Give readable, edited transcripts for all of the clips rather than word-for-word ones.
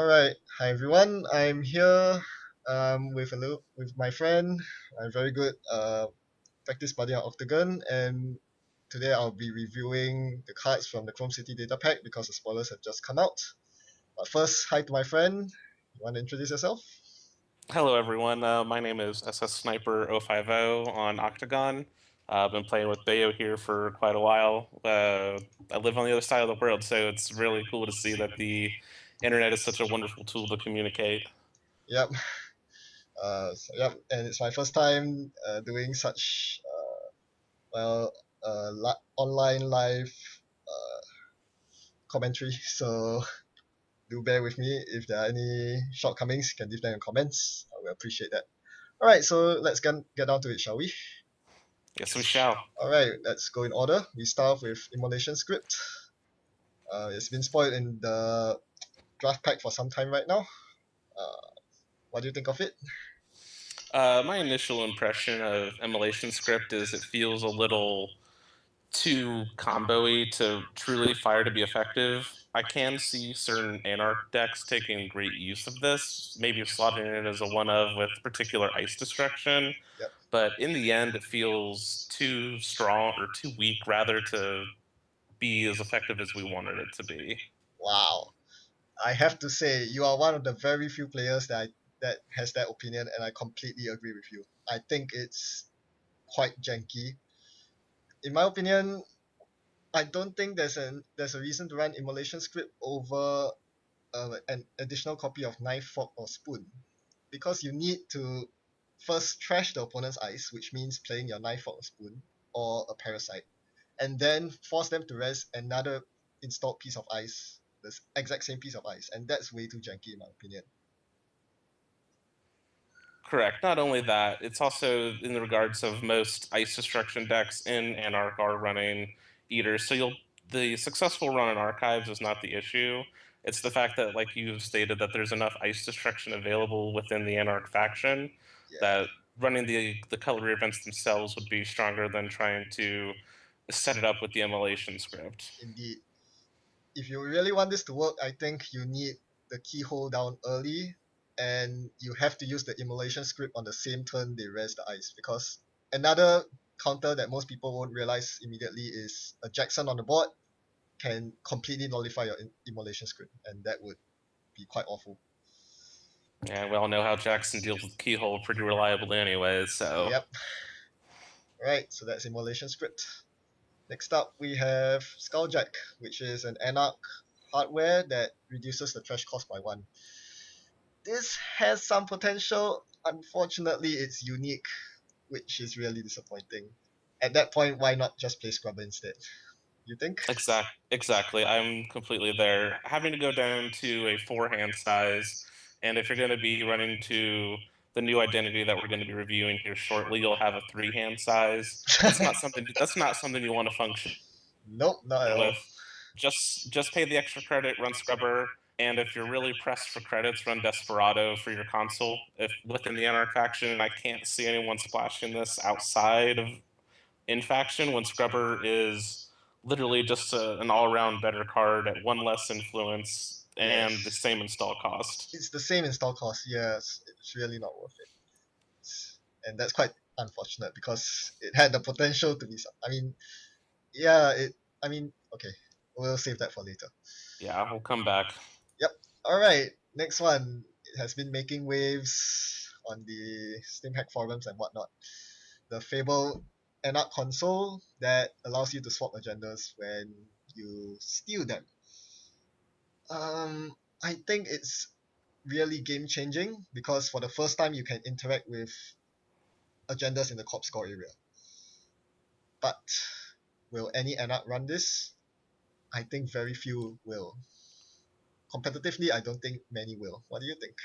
All right. Hi everyone. I'm here with my friend, my very good practice buddy on Octagon, and today I'll be reviewing the cards from the Chrome City data pack because the spoilers have just come out. But first, hi to my friend. You want to introduce yourself? Hello, everyone. My name is Ssniper050 on Octagon. I've been playing with Bayo here for quite a while. I live on the other side of the world, so it's really cool to see that the internet is such a wonderful tool to communicate. Yep. Yep. And it's my first time doing such online live uh, commentary. So do bear with me if there are any shortcomings. You can leave them in comments. I will appreciate that. All right, so let's get down to it, shall we? Yes, we shall. All right, let's go in order. We start with immolation script. It's been spoiled in the draft pack for some time right now. Uh, what do you think of it? My initial impression of Immolation Script is it feels a little too combo-y to truly fire to be effective. I can see certain Anarch decks taking great use of this, maybe slotting it as a one of with particular ice destruction, Yep. but in the end it feels too strong or too weak rather to be as effective as we wanted it to be. Wow. I have to say, you are one of the very few players that has that opinion, and I completely agree with you. I think it's quite janky. In my opinion, I don't think there's a reason to run immolation script over an additional copy of knife, fork, or spoon, because you need to first trash the opponent's ice, which means playing your knife, fork, or spoon, or a parasite, and then force them to rest another installed piece of ice, the exact same piece of ice, and that's way too janky in my opinion. Correct. Not only that, it's also in the regards of most ice destruction decks in Anarch are running eaters. So the successful run in archives is not the issue. It's the fact that, like you stated, that there's enough ice destruction available within the Anarch faction Yeah, that running the color events themselves would be stronger than trying to set it up with the immolation script. indeed. If you really want this to work, I think you need the keyhole down early, and you have to use the immolation script on the same turn they rest the ice, because another counter that most people won't realize immediately is a Jackson on the board can completely nullify your immolation script, and that would be quite awful. And we all know how Jackson deals with keyhole pretty reliably anyways, so Yep. Right, so that's immolation script. Next up, we have Skulljack, which is an Anarch hardware that reduces the trash cost by one. This has some potential. Unfortunately, it's unique, which is really disappointing. At that point, why not just play Scrubber instead? You think? Exactly. I'm completely there. Having to go down to a four-hand size, and if you're going to be running to the new identity that we're going to be reviewing here shortly, you'll have a three-hand size. That's not something you want to function Nope, not at all. with. Just pay the extra credit, run Scrubber, and if you're really pressed for credits, run Desperado for your console. If within the Anarch faction, and I can't see anyone splashing this outside of in faction when Scrubber is literally just an all-around better card at one less influence and the Yes. same install cost. It's the same install cost, yes. It's really not worth it. And that's quite unfortunate because it had the potential to be. I mean, yeah, I mean, okay. We'll save that for later. Yeah, we'll come back. Yep. Alright, next one. It has been making waves on the Steam Hack forums and whatnot. The Fable Anarch console that allows you to swap agendas when you steal them. I think it's really game changing because for the first time you can interact with agendas in the corp score area. But will any Anarch run this? I think very few will. Competitively, I don't think many will. What do you think?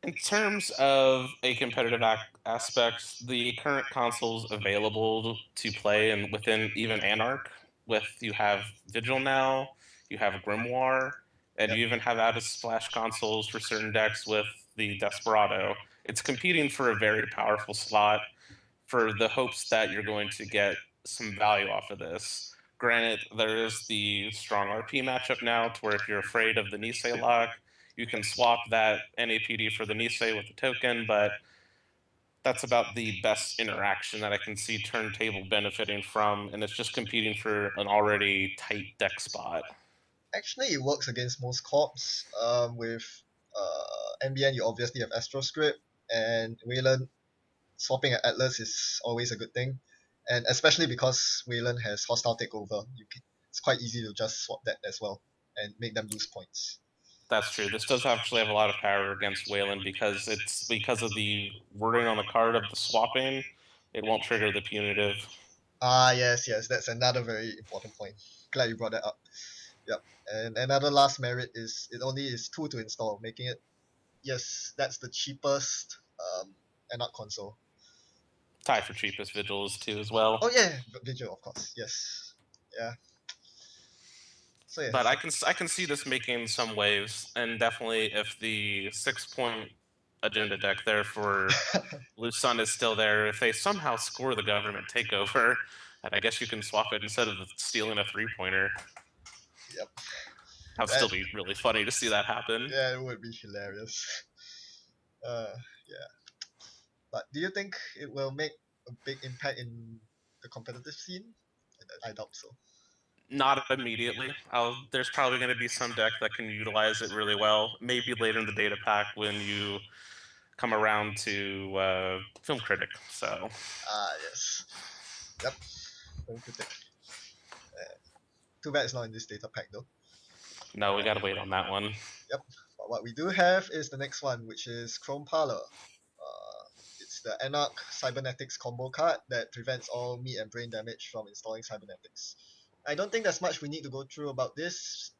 In terms of a competitive aspect, the current consoles available to play and within even Anarch, with you have Vigil now, you have Grimoire, and Yep. you even have out of splash consoles for certain decks with the Desperado. It's competing for a very powerful slot for the hopes that you're going to get some value off of this. Granted, there is the strong RP matchup now, to where if you're afraid of the Nisei lock, You can swap that NAPD for the Nisei with the token, but that's about the best interaction that I can see Turntable benefiting from, and it's just competing for an already tight deck spot. Actually, it works against most corps. With NBN, you obviously have Astro Script, and Wayland swapping at Atlas is always a good thing. And especially because Wayland has hostile takeover, it's quite easy to just swap that as well and make them lose points. That's true. This does actually have a lot of power against Wayland because it's because of the wording on the card of the swapping. It won't trigger the punitive. Ah, yes, yes, that's another very important point. Glad you brought that up. Yep. And another last merit is it only is two to install, making it, yes, that's the cheapest Anarch console. Tie for cheapest vigils too as well. Oh yeah, Vigil, of course. Yes. Yeah. So But yes. I can see this making some waves, and definitely if the 6 point agenda deck there for Lusun is still there, if they somehow score the government takeover, and I guess you can swap it instead of stealing a 3 pointer. Yep. That would That, still be really funny to see that happen. yeah, it would be hilarious. Yeah. But do you think it will make a big impact in the competitive scene? I doubt so. Not immediately. There's probably going to be some deck that can utilize it really well. Maybe later in the data pack when you come around to Film Critic. So Ah, yes. Yep. Film critic. Too bad it's not in this data pack though. no, we got to wait on that one. Yep. But what we do have is the next one, which is Chrome Parlor. It's the Anarch Cybernetics combo card that prevents all meat and brain damage from installing cybernetics. I don't think there's much we need to go through about this.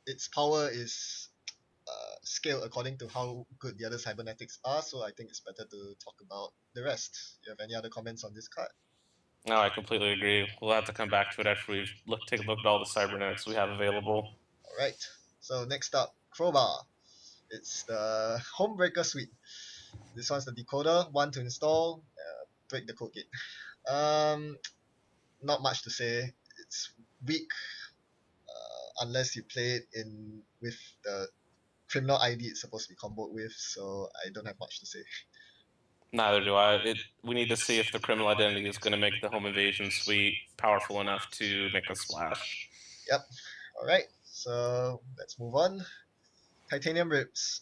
Its power is scaled according to how good the other cybernetics are, so I think it's better to talk about the rest. You have any other comments on this card? No, I completely agree. We'll have to come back to it after we've take a look at all the cybernetics we have available. Alright, so next up, Crowbar. It's the Homebreaker Suite. This one's the decoder, one to install, break the code gate. Um, Not much to say. It's weak unless you play it in with the criminal ID it's supposed to be comboed with, so I don't have much to say. Neither do I. We need to see if the criminal identity is going to make the home invasion suite powerful enough to make a splash. Yep. Alright, so let's move on. Titanium Ribs.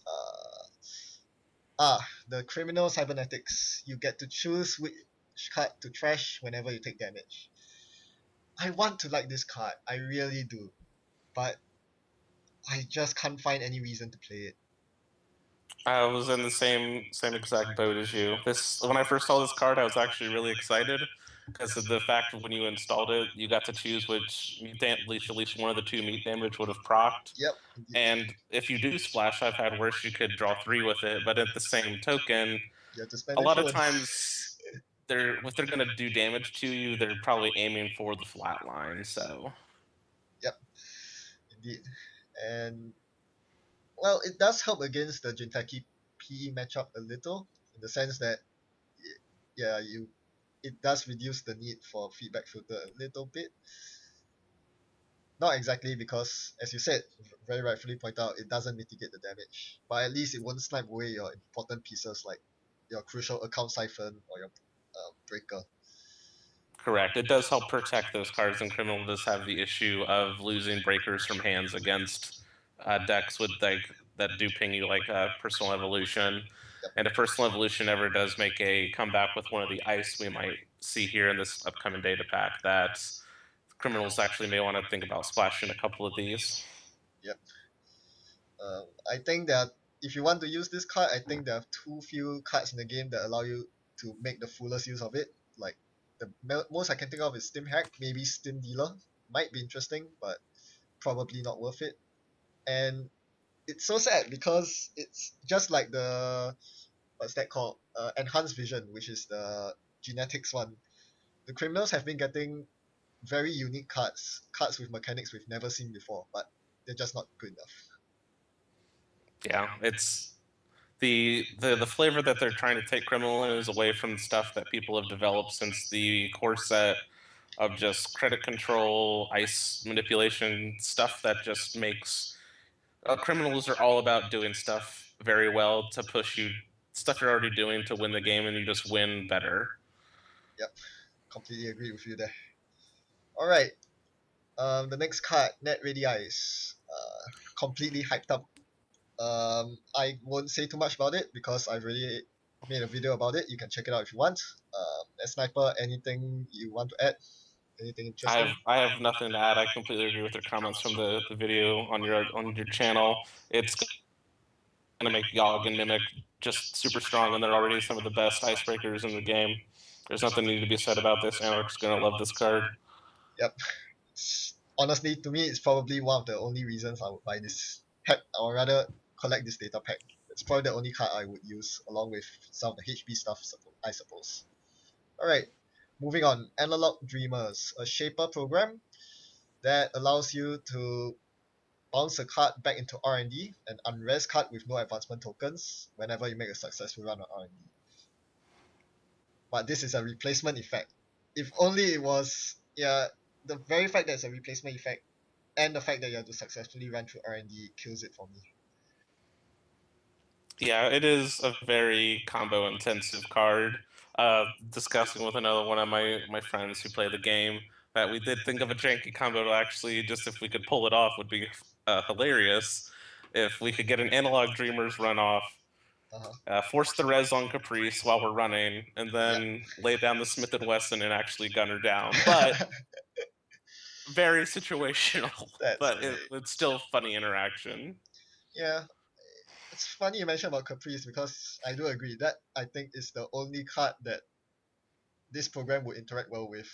The criminal cybernetics. You get to choose which card to trash whenever you take damage. I want to like this card, I really do, but I just can't find any reason to play it. I was in the same exact boat as you. This when I first saw this card, I was actually really excited because of the fact that when you installed it, you got to choose which meat at least one of the two meat damage would have procced. Yep, indeed. And if you do splash, I've had worse. You could draw three with it, but at the same token, You have to spend a a lot of phone. times if they're gonna do damage to you, they're probably aiming for the flat line. So Yep, indeed. And well, it does help against the Jinteki PE matchup a little, in the sense that yeah, it does reduce the need for feedback filter a little bit. Not exactly because, as you said, very rightfully point out, it doesn't mitigate the damage, but at least it won't snipe away your important pieces like your crucial account siphon or your breaker. correct. It does help protect those cards, and criminal does have the issue of losing breakers from hands against decks with like that do ping you like personal evolution. Yep, And if personal evolution ever does make a comeback with one of the ice we might see here in this upcoming data pack, that criminals actually may want to think about splashing a couple of these. yep. I think that if you want to use this card, I think there are too few cards in the game that allow you to make the fullest use of it. Like the most I can think of is Steam Hack, maybe Steam Dealer. Might be interesting, but probably not worth it. And it's so sad because it's just like the what's that called? Enhanced Vision, which is the genetics one. The criminals have been getting very unique cards with mechanics we've never seen before, but they're just not good enough. Yeah, it's the flavor that they're trying to take criminal in is away from the stuff that people have developed since the core set of just credit control, ice manipulation, stuff that just makes Criminals are all about doing stuff very well to push you stuff you're already doing to win the game, and you just win better. Yep, completely agree with you there. All right, the next card, Net Ready Eyes, completely hyped up. I won't say too much about it because I've already made a video about it. You can check it out if you want. Sniper, anything you want to add? Anything interesting? I have nothing to add. I completely agree with your comments from the video on your channel. It's gonna make Yogg and Mimic just super strong, and they're already some of the best icebreakers in the game. There's nothing need to be said about this. Anarch's gonna love this card. Yep. Honestly, to me, it's probably one of the only reasons I would buy this pack, or rather collect this data pack. It's probably the only card I would use, along with some of the HB stuff, I suppose. Alright, moving on. Analog Dreamers, a Shaper program that allows you to bounce a card back into R&D, an unres card with no advancement tokens, whenever you make a successful run on R&D. But this is a replacement effect. If only it was, yeah, the very fact that it's a replacement effect and the fact that you have to successfully run through R&D kills it for me. Yeah, it is a very combo intensive card. Discussing with another one of my friends who play the game that we did think of a janky combo to actually just if we could pull it off would be hilarious. If we could get an analog dreamers run off, Uh-huh. force the res on Caprice while we're running, and Yep. then lay down the Smith and Wesson and actually gun her down. But very situational, That's but amazing. it's still funny interaction. Yeah, it's funny you mentioned about Caprice because I do agree that I think is the only card that this program would interact well with.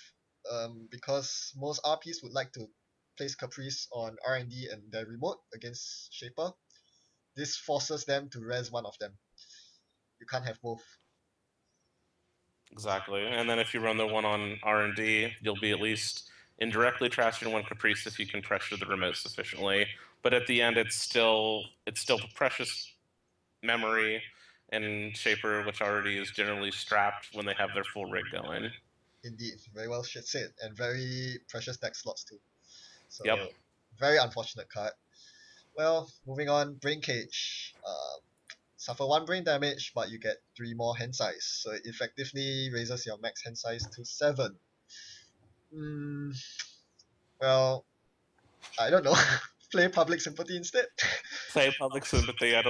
Because most RPs would like to place Caprice on R&D and their remote against Shaper. This forces them to res one of them. You can't have both. Exactly. And then if you run the one on R&D, you'll be at least indirectly trashing one Caprice if you can pressure the remote sufficiently. But at the end, it's still precious memory and Shaper, which already is generally strapped when they have their full rig going. Indeed, very well said, and very precious deck slots too. Yep. So very unfortunate card. Well, moving on, Brain Cage. Suffer one brain damage, but you get three more hand size. So it effectively raises your max hand size to seven. Mm, well, I don't know. Play Public Sympathy instead. Play Public Sympathy. I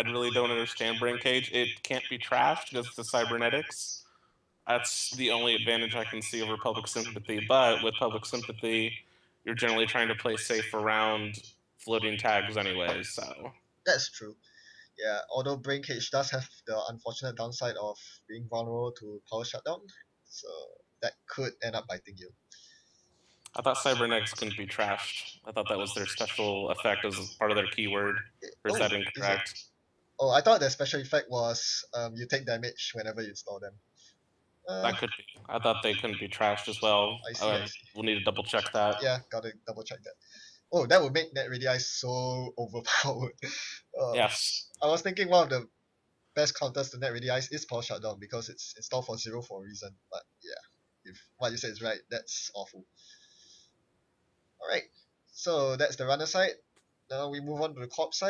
really don't understand Brain Cage. It can't be trashed because it's a cybernetics. That's the only advantage I can see over Public Sympathy. But with Public Sympathy, you're generally trying to play safe around floating tags anyways, so That's true. Yeah, although Brain Cage does have the unfortunate downside of being vulnerable to power shutdown, so that could end up biting you. I thought cybernetics couldn't be trashed. I thought that was their special effect as part of their keyword. Or is Oh, that is it? incorrect? Oh, I thought the special effect was you take damage whenever you install them. That could be. I thought they couldn't be trashed as well. I see, I see. We'll need to double check that. Yeah, gotta double check that. Oh, that would make Net Radii so overpowered. Uh, Yes. I was thinking one of the best counters to Net Radii is Power Shutdown because it's installed for 0 for a reason. But yeah, if what you said is right, that's awful. Alright, so that's the runner side. Now we move on to the corp side.